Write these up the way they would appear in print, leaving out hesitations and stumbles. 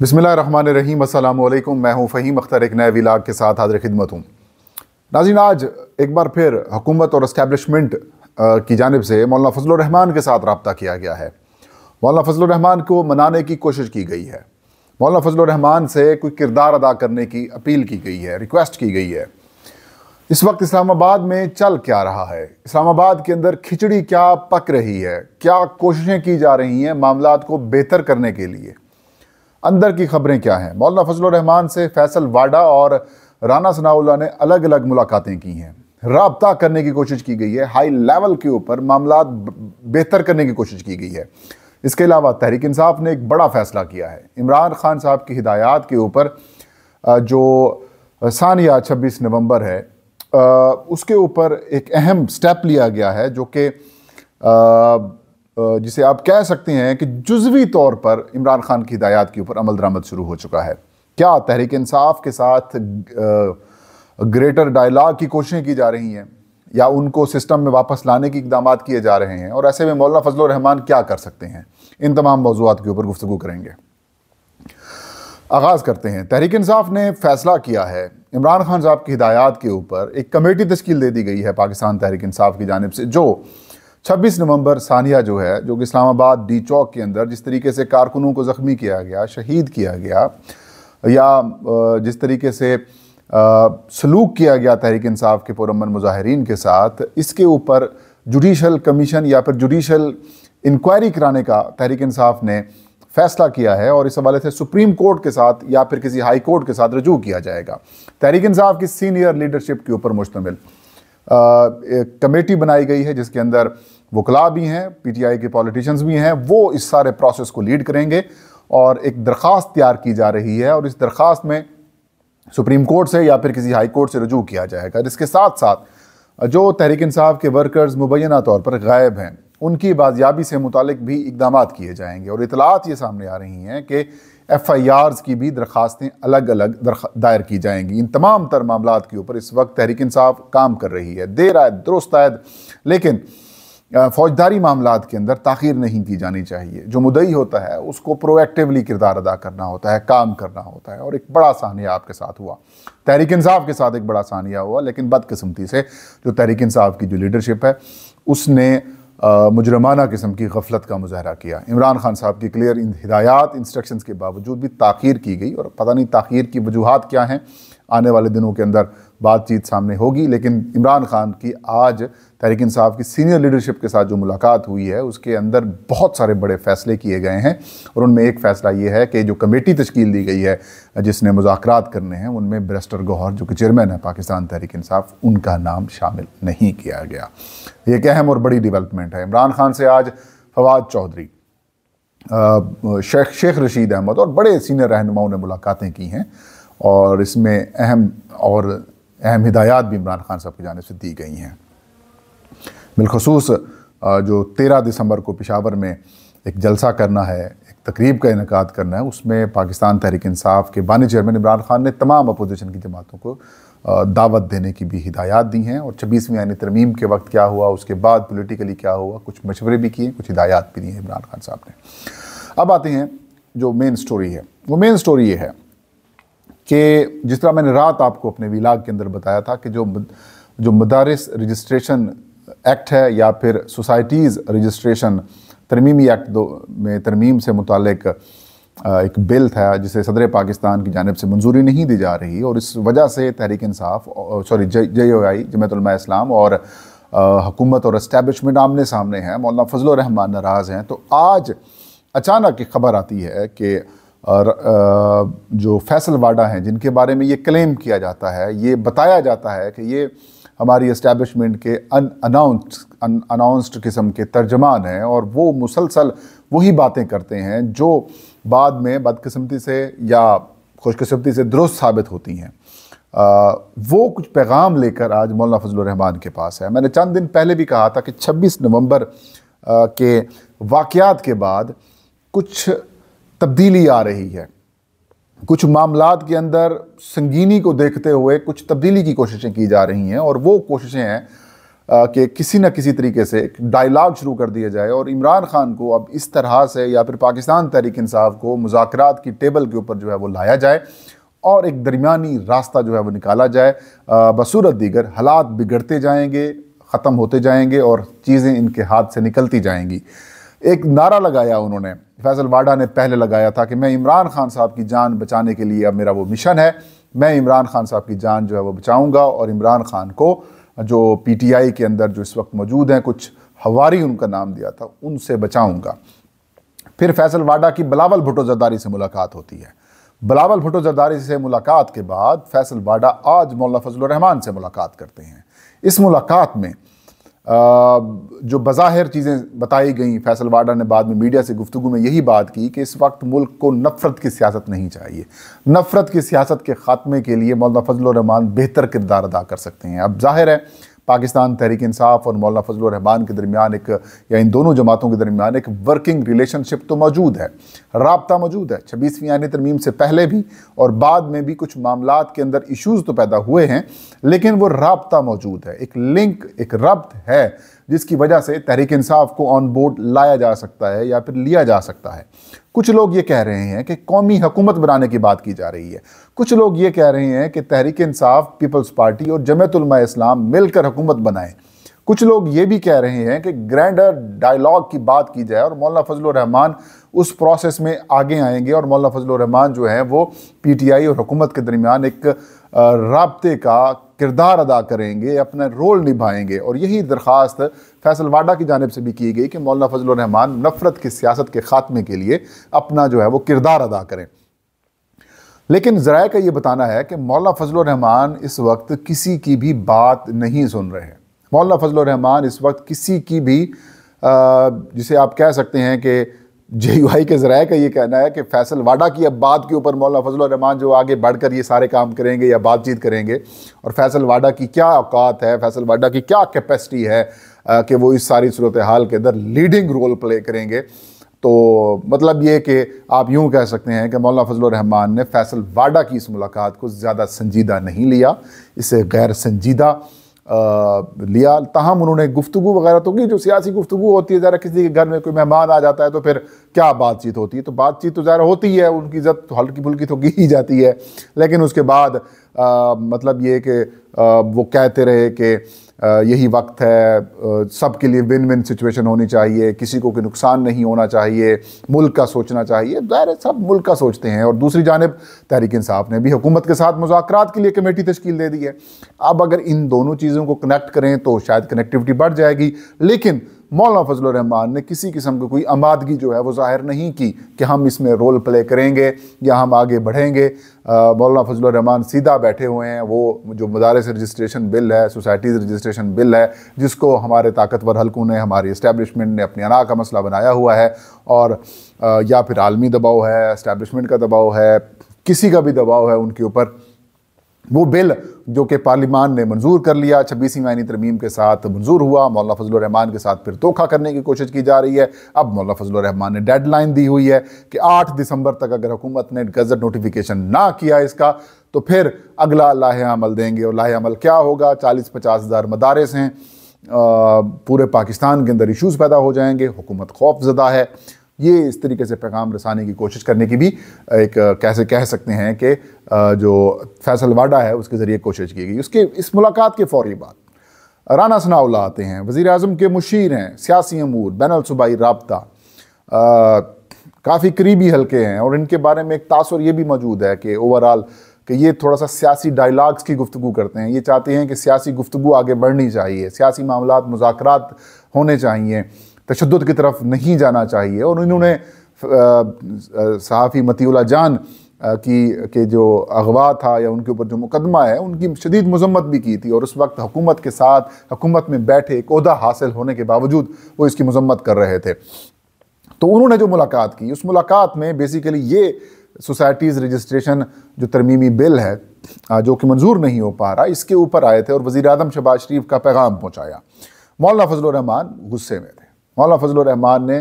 बिस्मिल्लाहिर्रहमानिर्रहीम। अस्सलाम वालेकुम। मैं हूं फ़हीम अख्तर, एक नए व्लॉग के साथ हाज़िर खिदमत हूं। नाज़रीन, आज एक बार फिर हुकूमत और इस्टेब्लिशमेंट की जानिब से मौलाना फजलुर रहमान के साथ रब्ता किया गया है। मौलाना फजलुर रहमान को मनाने की कोशिश की गई है। मौलाना फजलुर रहमान से कोई किरदार अदा करने की अपील की गई है, रिक्वेस्ट की गई है। इस वक्त इस्लामाबाद में चल क्या रहा है, इस्लामाबाद के अंदर खिचड़ी क्या पक रही है, क्या कोशिशें की जा रही हैं मामलात को बेहतर करने के लिए, अंदर की खबरें क्या हैं। मौलाना फजलुर रहमान से फैसल वाडा और राना सनाउल्लाह ने अलग अलग मुलाकातें की हैं, राब्ता करने की कोशिश की गई है, हाई लेवल के ऊपर मामलात बेहतर करने की कोशिश की गई है। इसके अलावा तहरीक इंसाफ ने एक बड़ा फैसला किया है। इमरान खान साहब की हिदायत के ऊपर जो सानिया 26 नवंबर है, उसके ऊपर एक अहम स्टेप लिया गया है, जो कि जिसे आप कह सकते हैं कि जुज़वी तौर पर इमरान खान की हिदायत के ऊपर अमल दरामद शुरू हो चुका है। क्या तहरीक इंसाफ के साथ ग्रेटर डायलॉग की कोशिशें की जा रही हैं या उनको सिस्टम में वापस लाने की इक़दामात किए जा रहे हैं, और ऐसे में मौलाना फजलुर रहमान क्या कर सकते हैं, इन तमाम मौज़ूआत के ऊपर गुफ्तगू करेंगे। आगाज़ करते हैं। तहरीक इंसाफ ने फैसला किया है इमरान खान साहब की हिदायत के ऊपर एक कमेटी तश्कील दे दी गई है पाकिस्तान तहरीक इंसाफ की जानिब से, जो 26 नवंबर सानिया जो है, जो कि इस्लामाबाद डी चौक के अंदर जिस तरीके से कारकुनों को ज़ख्मी किया गया, शहीद किया गया, या जिस तरीके से सलूक किया गया तहरीक इंसाफ के पुरअमन मुजाहिरीन के साथ, इसके ऊपर जुडिशल कमीशन या फिर जुडिशल इंक्वायरी कराने का तहरीक इंसाफ ने फैसला किया है, और इस हवाले से सुप्रीम कोर्ट के साथ या फिर किसी हाई कोर्ट के साथ रजू किया जाएगा। तहरीक इंसाफ की सीनियर लीडरशिप के ऊपर मुश्तमिल एक कमेटी बनाई गई है, जिसके अंदर वकला भी हैं, पीटीआई के पॉलिटिशियंस भी हैं। वो इस सारे प्रोसेस को लीड करेंगे, और एक दरख्वास्त तैयार की जा रही है, और इस दरख्वास्त में सुप्रीम कोर्ट से या फिर किसी हाई कोर्ट से रजू किया जाएगा। इसके साथ साथ जो तहरीक इंसाफ के वर्कर्स मुबैना तौर पर गायब हैं, उनकी बाजियाबी से मुतालिक भी इक़दामात किए जाएंगे। और इतलात ये सामने आ रही हैं कि FIRs की भी दरख्वास्तें अलग अलग दायर की जाएंगी। इन तमाम तर मामलात के ऊपर इस वक्त तहरीक इंसाफ काम कर रही है, देर आयद दुरुस्त आयद, लेकिन फौजदारी मामलात के अंदर ताख़ीर नहीं की जानी चाहिए। जो मुद्दई होता है उसको प्रोएक्टिवली किरदार अदा करना होता है, काम करना होता है। और एक बड़ा सानिया आपके साथ हुआ, तहरीक इंसाफ के साथ एक बड़ा सानिया हुआ, लेकिन बदकिस्मती से जो तहरीक इंसाफ की जो लीडरशिप है उसने मुजरमाना किस्म की गफलत का मुजाहरा किया। इमरान खान साहब की क्लियर हिदायत इंस्ट्रक्शंस के बावजूद भी ताख़ीर की गई, और पता नहीं ताख़ीर की वजूहात क्या हैं। आने वाले दिनों के अंदर बातचीत सामने होगी, लेकिन इमरान खान की आज तहरीक इंसाफ की सीनियर लीडरशिप के साथ जो मुलाकात हुई है, उसके अंदर बहुत सारे बड़े फ़ैसले किए गए हैं। और उनमें एक फ़ैसला ये है कि जो कमेटी तश्कील दी गई है जिसने मुज़ाकरात करने हैं, उनमें बैरिस्टर गौहर जो कि चेयरमैन है पाकिस्तान तहरीक इंसाफ, उनका नाम शामिल नहीं किया गया। ये एक अहम और बड़ी डेवलपमेंट है। इमरान खान से आज फवाद चौधरी, शेख रशीद अहमद और बड़े सीनियर रहनुमाओं ने मुलाकातें की हैं, और इसमें अहम हिदायत भी इमरान खान साहब की जानिब से दी गई हैं। बिलखसूस जो 13 दिसंबर को पेशावर में एक जलसा करना है, एक तकरीब का इनेकाद करना है, उसमें पाकिस्तान तहरीक इंसाफ के बानी चेयरमैन इमरान खान ने तमाम अपोजिशन की जमातों को दावत देने की भी हिदायत दी हैं। और 26वीं यानी तरमीम के वक्त क्या हुआ, उसके बाद पोलिटिकली क्या हुआ, कुछ मशवरे भी किए, कुछ हिदायत भी दी हैं इमरान खान साहब ने। अब आते हैं जो मेन स्टोरी है। वो मेन स्टोरी ये है कि जिस तरह मैंने रात आपको अपने व्लॉग के अंदर बताया था कि जो मदारिस रजिस्ट्रेशन एक्ट है या फिर सोसाइटीज़ रजिस्ट्रेशन तरमीमी एक्ट में तरमीम से मुतालिक एक बिल था, जिसे सदर पाकिस्तान की जानिब से मंजूरी नहीं दी जा रही, और इस वजह से तहरीक इंसाफ JOI जमात उलमा इस्लाम और हुकूमत और इस्टेब्लिशमेंट आमने सामने हैं। मौलाना फजलुर रहमान नाराज़ हैं। तो आज अचानक एक खबर आती है कि जो फैसल वाडा हैं, जिनके बारे में ये क्लेम किया जाता है, ये बताया जाता है कि ये हमारी इस्टेब्लिशमेंट के अनाउंस्ड किस्म के तर्जमान हैं, और वो मुसलसल वही बातें करते हैं जो बाद में बदकिस्मती से या खुशकिस्मती से दुरुस्त साबित होती हैं। वो कुछ पैगाम लेकर आज मौलाना फजलुर रहमान के पास है। मैंने चंद दिन पहले भी कहा था कि 26 नवंबर के वाक़यात के बाद कुछ तब्दीली आ रही है, कुछ मामलात के अंदर संगीनी को देखते हुए कुछ तब्दीली की कोशिशें की जा रही हैं, और वो कोशिशें हैं कि किसी न किसी तरीके से एक डायलॉग शुरू कर दिया जाए और इमरान खान को अब इस तरह से या फिर पाकिस्तान तहरीक इंसाफ को मुज़ाकरात की टेबल के ऊपर जो है वो लाया जाए और एक दरमियानी रास्ता जो है वो निकाला जाए। बसूरत दीगर हालात बिगड़ते जाएंगे, ख़त्म होते जाएंगे और चीज़ें इनके हाथ से निकलती जाएंगी। एक नारा लगाया उन्होंने, फैसल वाडा ने पहले लगाया था कि मैं इमरान खान साहब की जान बचाने के लिए अब मेरा वो मिशन है, मैं इमरान खान साहब की जान जो है वो बचाऊंगा और इमरान खान को जो पीटीआई के अंदर जो इस वक्त मौजूद हैं, कुछ हवारी उनका नाम दिया था, उनसे बचाऊंगा। फिर फैसल वाडा की बिलावल भुट्टो जरदारी से मुलाकात होती है। बिलावल भुट्टो जरदारी से मुलाकात के बाद फैसल वाडा आज मौलाना फजलुर रहमान से मुलाकात करते हैं। इस मुलाकात में जो बज़ाहिर चीज़ें बताई गई, फैसल वाडा ने बाद में मीडिया से गुफ्तगू में यही बात की कि इस वक्त मुल्क को नफ़रत की सियासत नहीं चाहिए, नफ़रत की सियासत के ख़ात्मे के लिए मौलाना फजलुर रहमान बेहतर किरदार अदा कर सकते हैं। अब जाहिर है पाकिस्तान तहरीक इंसाफ और मौलाना फजलुर रहमान के दरमियान एक, या इन दोनों जमातों के दरमियान एक वर्किंग रिलेशनशिप तो मौजूद है, राब्ता मौजूद है। 26वीं आईनी तरमीम से पहले भी और बाद में भी कुछ मामलात के अंदर इश्यूज़ तो पैदा हुए हैं, लेकिन वो राब्ता मौजूद है, एक लिंक, एक रब्त है जिसकी वजह से तहरीक इंसाफ को ऑन बोर्ड लाया जा सकता है या फिर लिया जा सकता है। कुछ लोग ये कह रहे हैं कि कौमी हुकूमत बनाने की बात की जा रही है, कुछ लोग ये कह रहे हैं कि तहरीक इंसाफ, पीपल्स पार्टी और जमीयत उलमा इस्लाम मिलकर हुकूमत बनाएं। कुछ लोग ये भी कह रहे हैं कि ग्रैंडर डायलॉग की बात की जाए और मौलाना फजलुर रहमान उस प्रोसेस में आगे आएंगे और मौलाना फजलुर रहमान जो है वो पीटीआई और हुकूमत के दरमियान एक राब्ते का किरदार अदा करेंगे, अपना रोल निभाएंगे। और यही दरख्वास्त फैसल वाडा की जानिब से भी की गई कि मौलाना फजलुर रहमान नफ़रत की सियासत के ख़ात्मे के लिए अपना जो है वो किरदार अदा करें। लेकिन ज़राए का ये बताना है कि मौलाना फजलुर रहमान इस वक्त किसी की भी बात नहीं सुन रहे हैं। मौलाना फजलुर रहमान इस वक्त किसी की भी जिसे आप कह सकते हैं कि JUI के ज़राए का ये कहना है कि फैसल वाडा की अब बात के ऊपर मौलाना फजलुर रहमान जो आगे बढ़कर ये सारे काम करेंगे या बातचीत करेंगे, और फैसल वाडा की क्या औकात है, फैसल वाडा की क्या कैपेसिटी है कि वो इस सारी सूरत हाल के अंदर लीडिंग रोल प्ले करेंगे। तो मतलब ये कि आप यूँ कह सकते हैं कि मौलाना फजलुर रहमान ने फैसल वाडा की इस मुलाकात को ज़्यादा संजीदा नहीं लिया, इसे गैर संजीदा लिया। ताहम उन्होंने गुफ्तगू वगैरह तो की, जो सियासी गुफ्तगू होती है, ज़रा किसी के घर में कोई मेहमान आ जाता है तो फिर क्या बातचीत होती है, तो बातचीत तो ज़रा होती है, उनकी इज़्ज़त तो हल्की फुल्की तो की ही जाती है। लेकिन उसके बाद मतलब ये कि वो कहते रहे कि यही वक्त है, सब के लिए विन विन सिचुएशन होनी चाहिए, किसी को कोई नुकसान नहीं होना चाहिए, मुल्क का सोचना चाहिए। ज़ाहिर है सब मुल्क का सोचते हैं। और दूसरी जानिब तहरीक इंसाफ ने भी हुकूमत के साथ मुज़ाकरात के लिए कमेटी तश्कील दे दी है। अब अगर इन दोनों चीज़ों को कनेक्ट करें तो शायद कनेक्टिविटी बढ़ जाएगी। लेकिन मौलाना फजलुर रहमान ने किसी किस्म की कोई आमादगी जो है वो ज़ाहिर नहीं की कि हम इसमें रोल प्ले करेंगे या हम आगे बढ़ेंगे। मौलाना फजलुर रहमान सीधा बैठे हुए हैं। वो जो मदारिस रजिस्ट्रेशन बिल है, सोसाइटीज़ रजिस्ट्रेशन बिल है, जिसको हमारे ताकतवर हल्कों ने, हमारी इस्टेब्लिशमेंट ने अपनी अना का मसला बनाया हुआ है, और या फिर आलमी दबाव है, इस्टेब्लिशमेंट का दबाव है, किसी का भी दबाव है उनके ऊपर, वो बिल जो कि पार्लिमान ने मंजूर कर लिया, 26वीं आईनी तरमीम के साथ मंजूर हुआ। मौलाना फजलुर रहमान के साथ फिर धोखा करने की कोशिश की जा रही है। अब मौलाना फजलुर रहमान ने डेडलाइन दी हुई है कि 8 दिसंबर तक अगर हुकूमत ने गज़ट नोटिफिकेशन ना किया इसका तो फिर अगला लाहे अमल देंगे। और लाहे अमल क्या होगा? 40-50 हज़ार मदारिस हैं, पूरे पाकिस्तान के अंदर इशूज़ पैदा हो जाएंगे, हुकूमत खौफज़दा है। ये इस तरीके से पैगाम रसाने की कोशिश करने की भी एक कैसे कह सकते हैं कि जो फैसल वाडा है उसके ज़रिए कोशिश की गई। उसके इस मुलाकात के फौरी बाद राना सनाउल्लाह आते हैं, वज़ीर आज़म के मुशीर हैं, सियासी अमूर, बैनुल सूबाई राब्ता, काफ़ी करीबी हल्के हैं। और इनके बारे में एक तासुर ये भी मौजूद है कि ओवरऑल कि ये थोड़ा सा सियासी डायलॉग्स की गुफ्तगू करते हैं। ये चाहते हैं कि सियासी गुफ्तगू आगे बढ़नी चाहिए, सियासी मामलात, मुज़ाकरात होने चाहिए, तशद्दुद की तरफ नहीं जाना चाहिए। और इन्होंने सहाफ़ी मतीउल्लाह जान के जो अगवा था या उनके ऊपर जो मुकदमा है उनकी शदीद मज़म्मत भी की थी। और उस वक्त हुकूमत के साथ, हुकूमत में बैठे, एक ओहदा हासिल होने के बावजूद वो इसकी मज़म्मत कर रहे थे। तो उन्होंने जो मुलाकात की, उस मुलाकात में बेसिकली ये सोसाइटीज़ रजिस्ट्रेशन जो तरमीमी बिल है जो कि मंजूर नहीं हो पा रहा, इसके ऊपर आए थे और वज़ीर आज़म शहबाज शरीफ का पैगाम पहुँचाया। मौलाना फजलुर रहमान गुस्से में थे। मौलाना फजलुर रहमान ने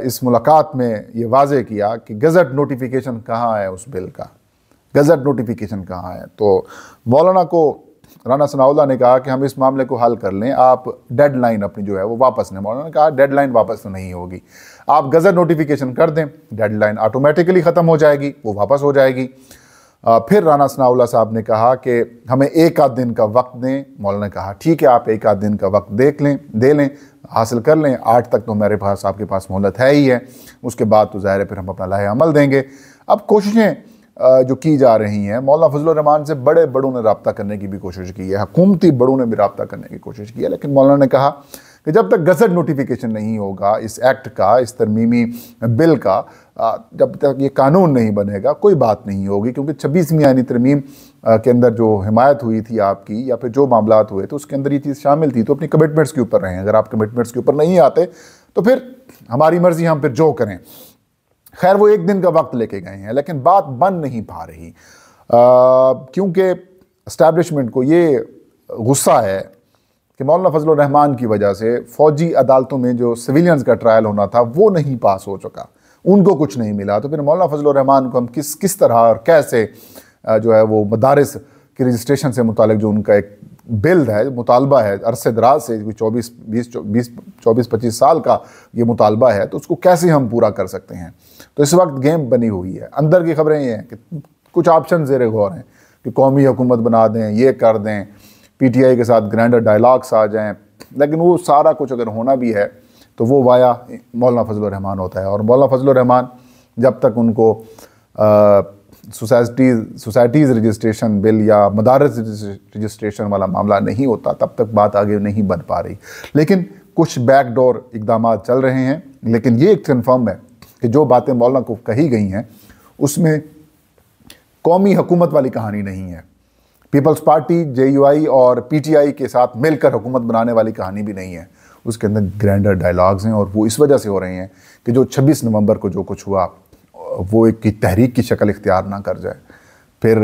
इस मुलाकात में ये वाज़े किया कि गज़ट नोटिफिकेशन कहाँ है, उस बिल का गज़ट नोटिफिकेशन कहाँ है। तो मौलाना को राना सनाउल्लाह ने कहा कि हम इस मामले को हल कर लें, आप डेडलाइन अपनी जो है वो वापस लें। मौलाना ने कहा डेडलाइन वापस तो नहीं होगी, आप गज़ट नोटिफिकेशन कर दें, डेडलाइन ऑटोमेटिकली ख़त्म हो जाएगी, वो वापस हो जाएगी। फिर राना सनाउल्लाह साहब ने कहा कि हमें एक आध दिन का वक्त दें। मौलाना ने कहा ठीक है, आप एक आध दिन का वक्त दे लें, हासिल कर लें, 8 तक तो मेरे पास आपके पास मोहलत है ही है, उसके बाद तो ज़ाहिर है फिर हम अपना लाहे अमल देंगे। अब कोशिशें जो की जा रही हैं, मौलाना फजलुर रहमान से बड़ों ने रब्ता करने की भी कोशिश की है, हुकूमती बड़ों ने भी रब्ता करने की कोशिश की है, लेकिन मौलाना ने कहा कि जब तक गज़ट नोटिफिकेशन नहीं होगा इस एक्ट का, इस तरमीमी बिल का, जब तक ये कानून नहीं बनेगा कोई बात नहीं होगी, क्योंकि 26वीं आईनी तरमीम के अंदर जो हिमायत हुई थी आपकी, या फिर जो मामलात हुए तो उसके अंदर ये चीज़ शामिल थी। तो अपनी कमिटमेंट्स के ऊपर रहें, अगर आप कमिटमेंट्स के ऊपर नहीं आते तो फिर हमारी मर्ज़ी, हम फिर जो करें। खैर वो एक दिन का वक्त लेके गए हैं, लेकिन बात बन नहीं पा रही, क्योंकि इस्टेब्लिशमेंट को ये गुस्सा है कि मौलाना फजलुर रहमान की वजह से फ़ौजी अदालतों में जो सिविलियंस का ट्रायल होना था वो नहीं पास हो चुका, उनको कुछ नहीं मिला। तो फिर मौलाना फजलुर रहमान को हम किस तरह और कैसे जो है वो मदारिस की रजिस्ट्रेशन से मुतालिक जो उनका एक बिल है, मुतालबा है, अरसे दराज से 24-25 साल का ये मुतालबा है, तो उसको कैसे हम पूरा कर सकते हैं। तो इस वक्त गेम बनी हुई है। अंदर की खबरें ये हैं कि कुछ ऑप्शन ज़ेरे गौर हैं कि कौमी हुकूमत बना दें, ये कर दें, PTI के साथ ग्रैंडर डायलॉग्स आ जाएं, लेकिन वो सारा कुछ अगर होना भी है तो वो वाया मौलाना फजलुर रहमान होता है। और मौलाना फजलुर रहमान जब तक उनको सोसाइटीज़ रजिस्ट्रेशन बिल या मदारस रजिस्ट्रेशन वाला मामला नहीं होता, तब तक बात आगे नहीं बन पा रही। लेकिन कुछ बैकडोर इक़दाम चल रहे हैं, लेकिन ये एक कन्फर्म है कि जो बातें मौलाना को कही गई हैं उसमें कौमी हुकूमत वाली कहानी नहीं है, पीपल्स पार्टी JUI और PTI के साथ मिलकर हुकूमत बनाने वाली कहानी भी नहीं है। उसके अंदर ग्रैंडर डायलॉग्स हैं, और वो इस वजह से हो रहे हैं कि जो 26 नवंबर को जो कुछ हुआ वो एक की तहरीक की शक्ल इख्तियार ना कर जाए, फिर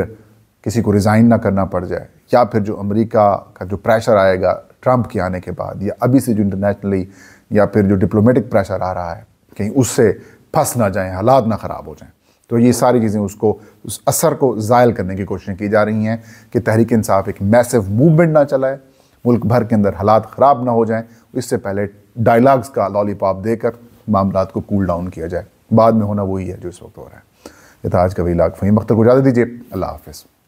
किसी को रिज़ाइन ना करना पड़ जाए, या फिर जो अमेरिका का जो प्रेशर आएगा ट्रंप के आने के बाद, या अभी से जो इंटरनेशनली या फिर जो डिप्लोमेटिक प्रेशर आ रहा है, कहीं उससे फंस ना जाएं, हालात ना ख़राब हो जाएं। तो ये सारी चीज़ें उस असर को ज़ायल करने की कोशिशें की जा रही हैं कि तहरीक इंसाफ एक मैसिव मूवमेंट ना चलाए, मुल्क भर के अंदर हालात ख़राब ना हो जाएं, इससे पहले डायलॉग्स का लॉलीपॉप देकर मामलात को कूल डाउन किया जाए। बाद में होना वही है जो इस वक्त हो रहा है। ये था आज का व्लॉग। फ़हीम अख्तर को इजाज़त दीजिए। अल्लाह हाफ़िज़।